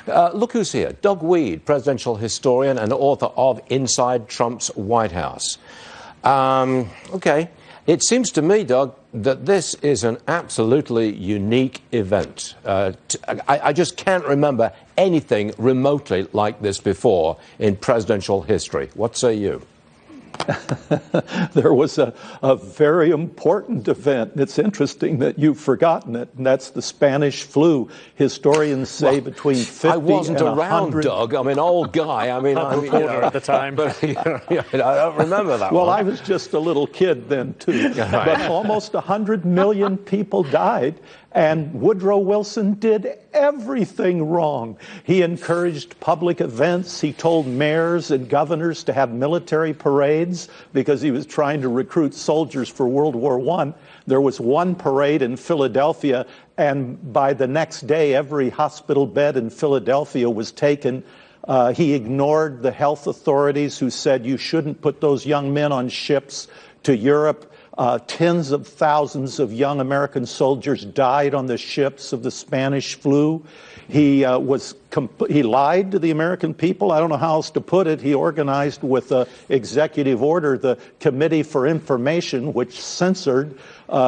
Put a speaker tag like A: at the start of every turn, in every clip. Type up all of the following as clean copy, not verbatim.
A: Look who's here. Doug Wead, presidential historian and author of Inside Trump's White House. Okay. It seems to me, Doug, that this is an absolutely unique event. I just can't remember anything remotely like this before in presidential history. What say you?
B: There was a very important event. It's interesting that you've forgotten it, and that's the Spanish flu. Historians say between 50
A: I wasn't
B: and
A: around,
B: 100.
A: Doug. I'm an old guy. I mean,
C: at the time.
A: But, I don't remember that
B: Well,
A: one.
B: I was just a little kid then, too. But almost 100 million people died, and Woodrow Wilson did everything wrong. He encouraged public events. He told mayors and governors to have military parades because he was trying to recruit soldiers for World War I. There was one parade in Philadelphia, and by the next day, every hospital bed in Philadelphia was taken. He ignored the health authorities who said you shouldn't put those young men on ships to Europe. Tens of thousands of young American soldiers died on the ships of the Spanish flu. He lied to the American people. I don't know how else to put it. He organized with an executive order the Committee for Information, which censored.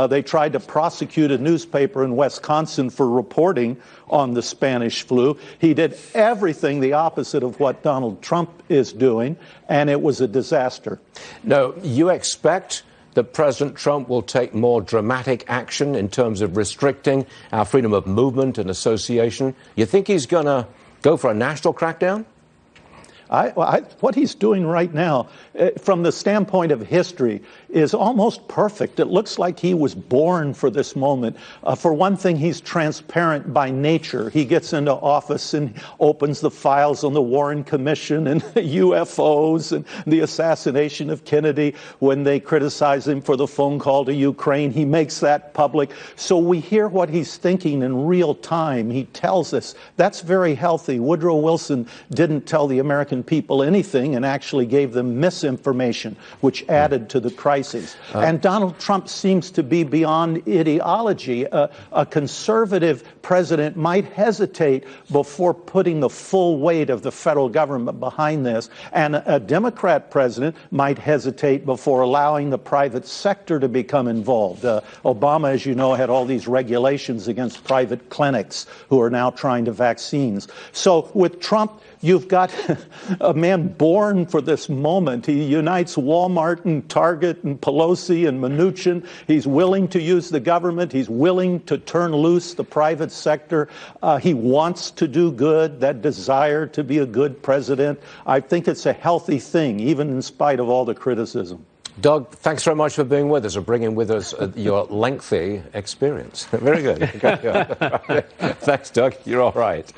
B: They tried to prosecute a newspaper in Wisconsin for reporting on the Spanish flu. He did everything the opposite of what Donald Trump is doing, and it was a disaster.
A: No, you expect that President Trump will take more dramatic action in terms of restricting our freedom of movement and association? You think he's going to go for a national crackdown?
B: What he's doing right now, from the standpoint of history, is almost perfect. It looks like he was born for this moment. For one thing, he's transparent by nature. He gets into office and opens the files on the Warren Commission and UFOs and the assassination of Kennedy. When they criticize him for the phone call to Ukraine, he makes that public. So we hear what he's thinking in real time. He tells us. That's very healthy. Woodrow Wilson didn't tell the American people anything and actually gave them misinformation, which added to the crisis. And Donald Trump seems to be beyond ideology. A conservative president might hesitate before putting the full weight of the federal government behind this, and a Democrat president might hesitate before allowing the private sector to become involved. Obama, as you know, had all these regulations against private clinics who are now trying to vaccines. So with Trump, you've got a man born for this moment. He unites Walmart and Target and Pelosi and Mnuchin. He's willing to use the government. He's willing to turn loose the private sector. He wants to do good, that desire to be a good president. I think it's a healthy thing, even in spite of all the criticism.
A: Doug, thanks very much for being with us and bringing with us your lengthy experience. Very good. Thanks, Doug. You're all right.